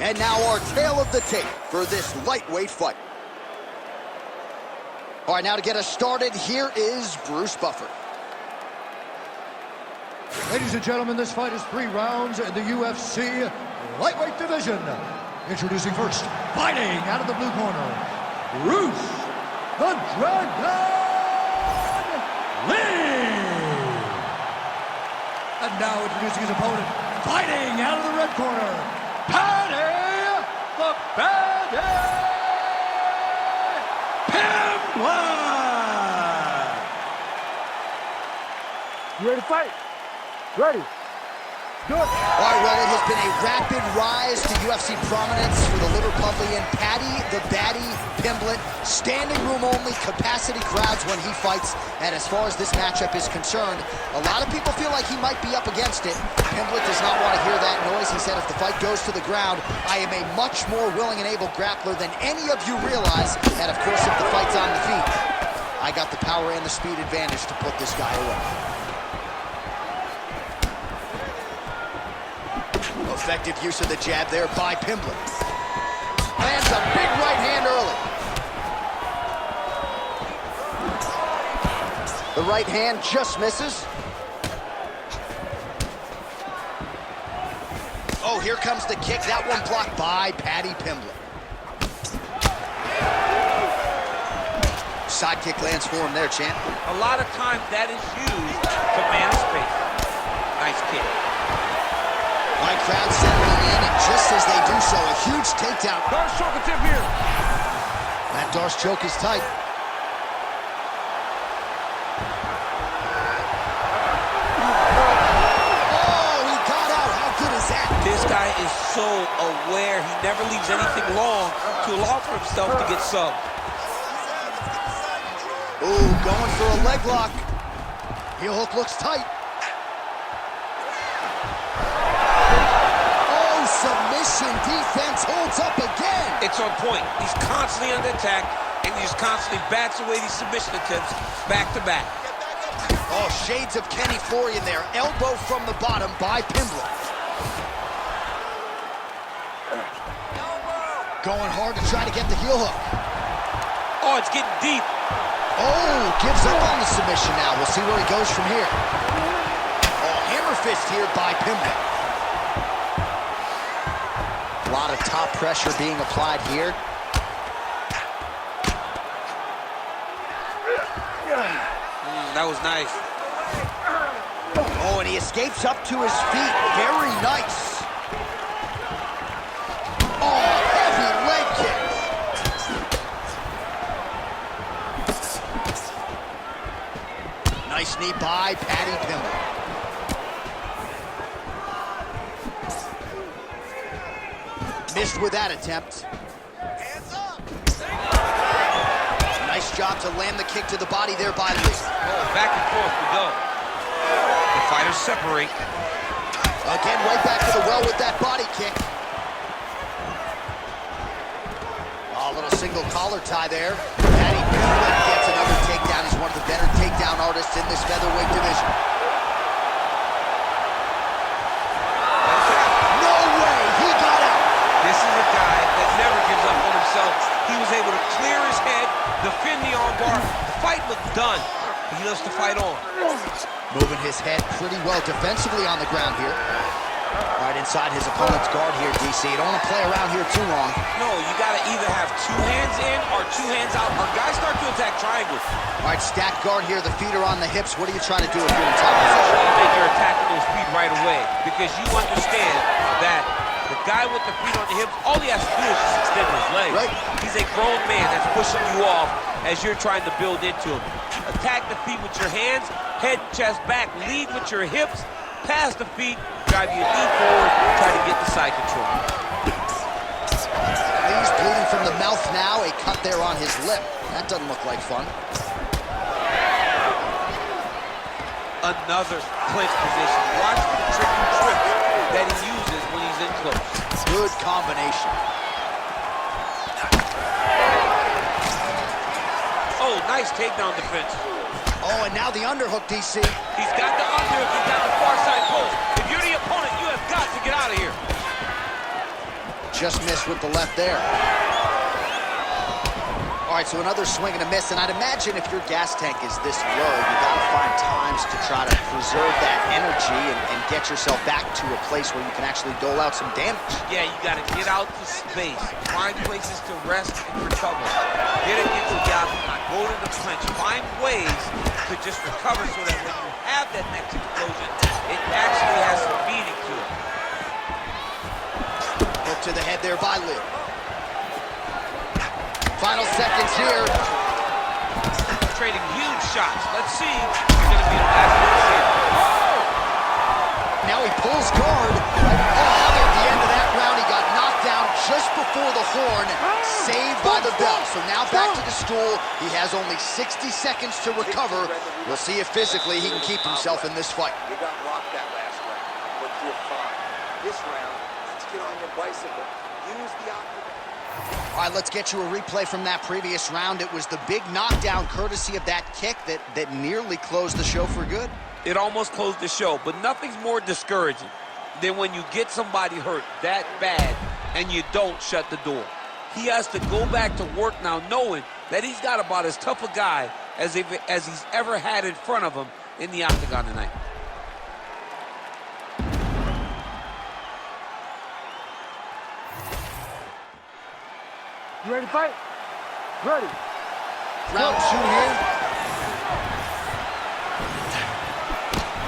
And now our tale of the tape for this lightweight fight. All right, now to get us started, here is Bruce Buffer. Ladies and gentlemen, this fight is 3 rounds in the UFC lightweight division. Introducing first, fighting out of the blue corner, Bruce the Dragon Lee. And now introducing his opponent, fighting out of the red corner, Paddy the Pimblett. You ready to fight? Ready. Good. All right, well, it has been a rapid rise to UFC prominence for the Liverpudlian Paddy the Pimblett. Standing room only, capacity crowds when he fights. And as far as this matchup is concerned, a lot of people feel like he might be up against it. Pimblett does not want to hear that noise. He said if the fight goes to the ground, I am a much more willing and able grappler than any of you realize. And of course, if the fight's on the feet, I got the power and the speed advantage to put this guy away. Effective use of the jab there by Pimblett. Lands a big right hand early. The right hand just misses. Oh, here comes the kick. That one blocked by Paddy Pimblett. Side kick lands for him there, champ. A lot of times that is used to man space. Nice kick. My crowd settling in, and just as they do so, a huge takedown. Darce choke attempt here. That Darce choke is tight. Oh, he got out. How good is that? This guy is so aware. He never leaves anything long to allow for himself to get subbed. Ooh, going for a leg lock. Heel hook looks tight. Submission defense holds up again. It's on point. He's constantly under attack, and he just constantly bats away these submission attempts back to back. Oh, shades of Kenny Florian there. Elbow from the bottom by Pimblett. Going hard to try to get the heel hook. Oh, it's getting deep. Oh, gives up on the submission now. We'll see where he goes from here. Oh, hammer fist here by Pimblett. A lot of top pressure being applied here. That was nice. Oh, and he escapes up to his feet. Very nice. Oh, heavy leg kick. Nice knee by Paddy Pimblett. Missed with that attempt. Hands up. Nice job to land the kick to the body there by Lee. Oh, back and forth we go. The fighters separate. Again, right back to the well with that body kick. Oh, a little single collar tie there. Paddy Pimblett gets another takedown. He's one of the better takedown artists in this featherweight division. He was able to clear his head, defend the armbar. The fight looked done. He loves to fight on. Moving his head pretty well defensively on the ground here. Right inside his opponent's guard here, DC. You don't want to play around here too long. No, you got to either have 2 hands in or 2 hands out. Our guys start to attack triangles. All right, stacked guard here. The feet are on the hips. What are you trying to do if you're in top position? You make your attacking those feet right away because you understand that the guy with the feet on the hips, all he has to do is just extend his legs. Right. He's a grown man that's pushing you off as you're trying to build into him. Attack the feet with your hands, head, chest, back. Lead with your hips, pass the feet, drive your knee forward, try to get the side control. He's bleeding from the mouth now, a cut there on his lip. That doesn't look like fun. Another clinch position. Watch for the tricky trips that he uses when he's in close. Good combination. Oh, nice takedown defense. Oh, and now the underhook, DC. He's got the underhook, he's got the far side post. If you're the opponent, you have got to get out of here. Just missed with the left there. All right, so another swing and a miss, and I'd imagine if your gas tank is this low, you gotta find times to try to preserve that energy and get yourself back to a place where you can actually dole out some damage. Yeah, you gotta get out to space, find places to rest and recover. Get against the octagon, go to the clinch, find ways to just recover so that when you have that next explosion, it actually has some meaning to it. Hook to the head there by Liv. Final seconds here. Trading huge shots. Let's see who's going to be the last one here. Oh! Now he pulls guard. Oh, at the end of that round, he got knocked down just before the horn. Saved by the bell. So now back to the stool. He has only 60 seconds to recover. We'll see if physically he can keep himself in this fight. You got rocked that last round, but you're fine. This round, let's get on your bicycle. Use the octagon. All right, let's get you a replay from that previous round. It was the big knockdown courtesy of that kick that nearly closed the show for good. It almost closed the show, but nothing's more discouraging than when you get somebody hurt that bad and you don't shut the door. He has to go back to work now knowing that he's got about as tough a guy as he's ever had in front of him in the octagon tonight. You ready to fight? Ready. Round two here.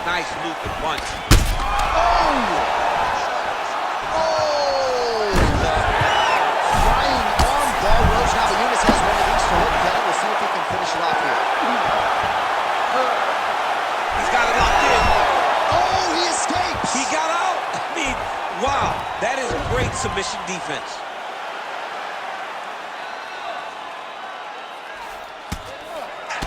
Nice looping punch. Oh! Flying arm bar rows. Now the Eunice has one of these to hook down. We'll see if he can finish it off here. He's got it locked in. Oh, he escapes! He got out. I mean, wow. That is great submission defense.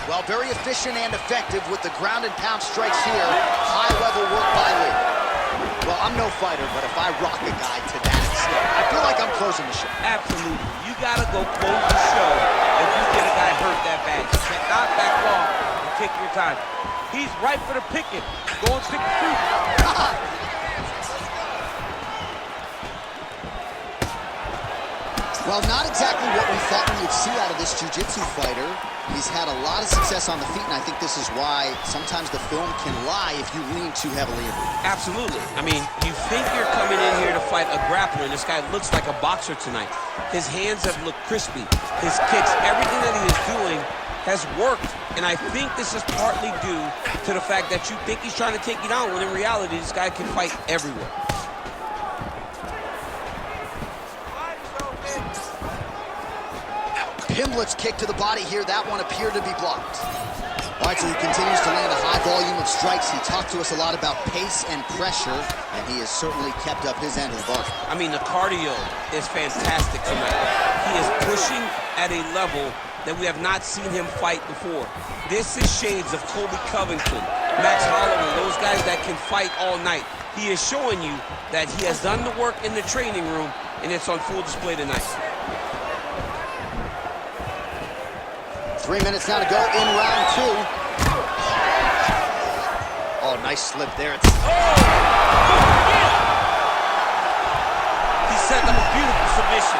Well, very efficient and effective with the ground and pound strikes here. High-level work by Lee. Well, I'm no fighter, but if I rock a guy to that extent, I feel like I'm closing the show. Absolutely. You got to go close the show if you get a guy hurt that bad. You cannot back off and take your time. He's right for the picking. Go and pick the fruit. Well, not exactly what we thought we would see out of this jiu-jitsu fighter. He's had a lot of success on the feet, and I think this is why sometimes the film can lie if you lean too heavily into it. Absolutely. I mean, you think you're coming in here to fight a grappler, and this guy looks like a boxer tonight. His hands have looked crispy. His kicks, everything that he is doing has worked, and I think this is partly due to the fact that you think he's trying to take you down, when in reality, this guy can fight everywhere. Pimblett's kick to the body here, that one appeared to be blocked. All right, so he continues to land a high volume of strikes. He talked to us a lot about pace and pressure, and he has certainly kept up his end of the bargain. I mean, the cardio is fantastic tonight. He is pushing at a level that we have not seen him fight before. This is shades of Colby Covington, Max Holloway, those guys that can fight all night. He is showing you that he has done the work in the training room, and it's on full display tonight. 3 minutes now to go in round two. Oh, nice slip there. He set up a beautiful submission.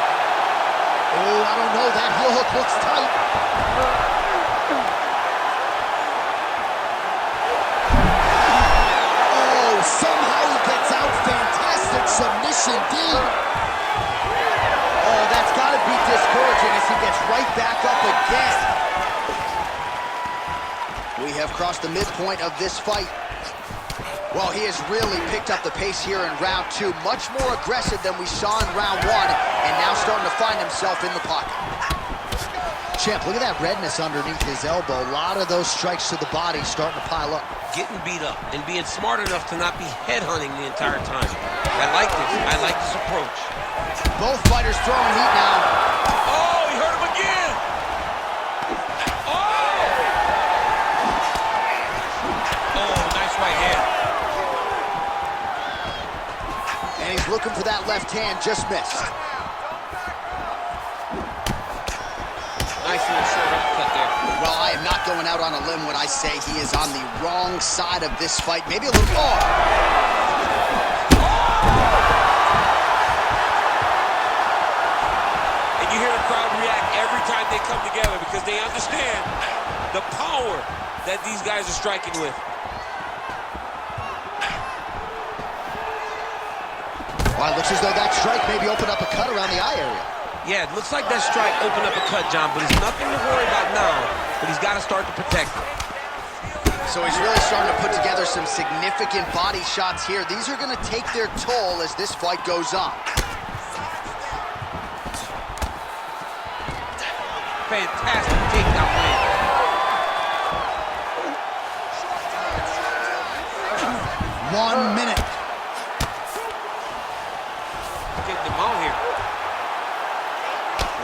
Oh, I don't know. That heel hook looks tight. Oh, somehow he gets out. Fantastic submission deep. Oh, that's got to be discouraging as he gets right back up again. We have crossed the midpoint of this fight. Well, he has really picked up the pace here in round two. Much more aggressive than we saw in round one, and now starting to find himself in the pocket. Champ, look at that redness underneath his elbow. A lot of those strikes to the body starting to pile up. Getting beat up and being smart enough to not be headhunting the entire time. I like this. I like this approach. Both fighters throwing heat now. Oh, he hurt him again. And he's looking for that left hand, just missed. Nice little short uppercut there. Well, I am not going out on a limb when I say he is on the wrong side of this fight. Maybe a little more. crowd react every time they come together because they understand the power that these guys are striking with. Well, it looks as though that strike maybe opened up a cut around the eye area. Yeah, it looks like that strike opened up a cut, John, but it's nothing to worry about now, but he's got to start to protect it. So he's really starting to put together some significant body shots here. These are going to take their toll as this fight goes on. Fantastic takedown win. 1 minute. Getting them out here.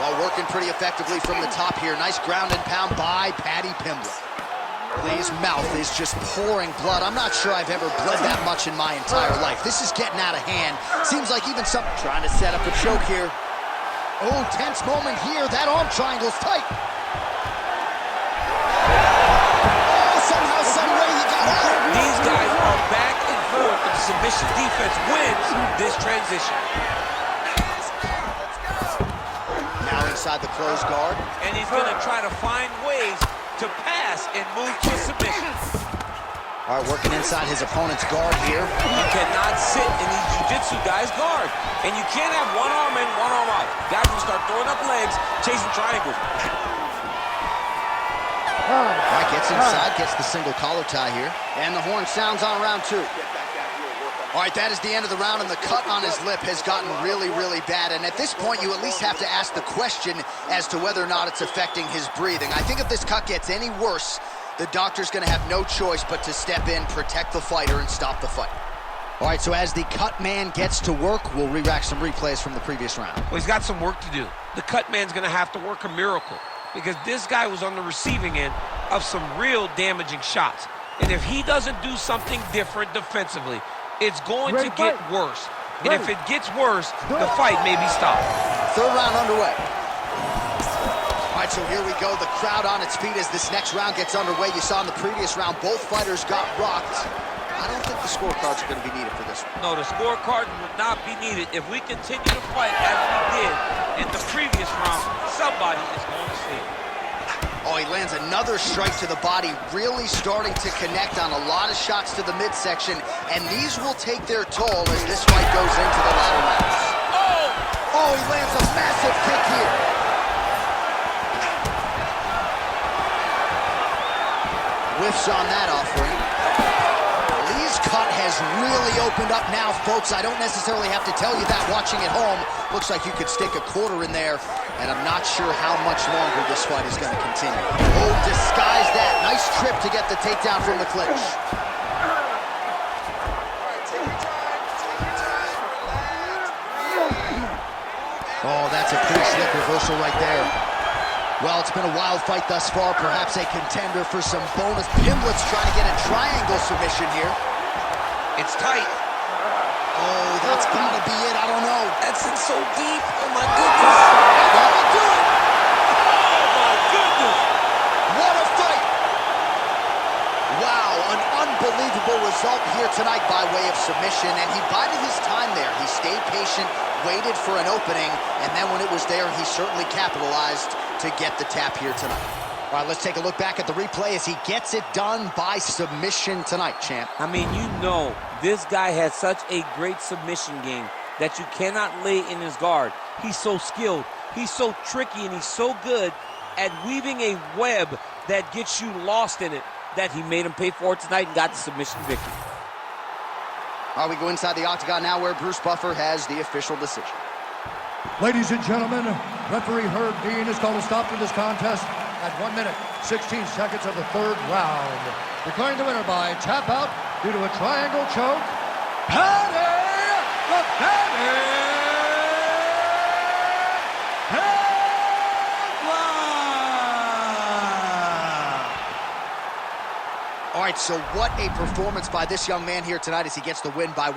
Well, working pretty effectively from the top here. Nice ground and pound by Paddy Pimblett. His mouth is just pouring blood. I'm not sure I've ever bled that much in my entire life. This is getting out of hand. Seems like even some trying to set up a choke here. Oh, tense moment here. That arm triangle's tight. Oh, somehow, some way he got out. These guys are back and forth, and the submission defense wins this transition. Now inside the closed guard. And he's going to try to find ways to pass and move to a submission. All right, working inside his opponent's guard here. You cannot sit in these jiu-jitsu guys' guard. And you can't have one arm in, one arm out. Guys will start throwing up legs, chasing triangles. All right, gets inside, gets the single collar tie here. And the horn sounds on round 2. All right, that is the end of the round, and the cut on his lip has gotten really, really bad. And at this point, you at least have to ask the question as to whether or not it's affecting his breathing. I think if this cut gets any worse, the doctor's going to have no choice but to step in, protect the fighter, and stop the fight. All right, so as the cut man gets to work, we'll re-rack some replays from the previous round. Well, he's got some work to do. The cut man's going to have to work a miracle because this guy was on the receiving end of some real damaging shots. And if he doesn't do something different defensively, it's going to get worse. And if it gets worse, the fight may be stopped. Third round underway. All right, so here we go. The crowd on its feet as this next round gets underway. You saw in the previous round, both fighters got rocked. I don't think the scorecards are going to be needed for this one. No, the scorecard will not be needed. If we continue to fight as we did in the previous round, somebody is going to see it. Oh, he lands another strike to the body, really starting to connect on a lot of shots to the midsection, and these will take their toll as this fight goes into the latter rounds. Oh, he lands a massive kick here. Whiffs on that offering. Lee's cut has really opened up now, folks. I don't necessarily have to tell you that watching at home. Looks like you could stick a quarter in there, and I'm not sure how much longer this fight is going to continue. Oh, disguise that. Nice trip to get the takedown from the clinch. Oh, that's a pretty slick reversal right there. Well, it's been a wild fight thus far, perhaps a contender for some bonus. Pimblett's trying to get a triangle submission here. It's tight. Oh, that's gotta be it. I don't know. That's in so deep. Oh, my goodness. That'll do it. Oh, my goodness. What a fight. Wow, an unbelievable result here tonight by way of submission, and he bided his time there. He stayed patient, waited for an opening, and then when it was there, he certainly capitalized to get the tap here tonight. All right, let's take a look back at the replay as he gets it done by submission tonight, champ. I mean, you know, this guy has such a great submission game that you cannot lay in his guard. He's so skilled, he's so tricky, and he's so good at weaving a web that gets you lost in it that he made him pay for it tonight and got the submission victory. All right, we go inside the octagon now where Bruce Buffer has the official decision. Ladies and gentlemen, referee Herb Dean has called a stop to this contest at 1 minute, 16 seconds of the third round. Declaring the winner by tap out due to a triangle choke, Paddy the Paddy All right, so what a performance by this young man here tonight as he gets the win by way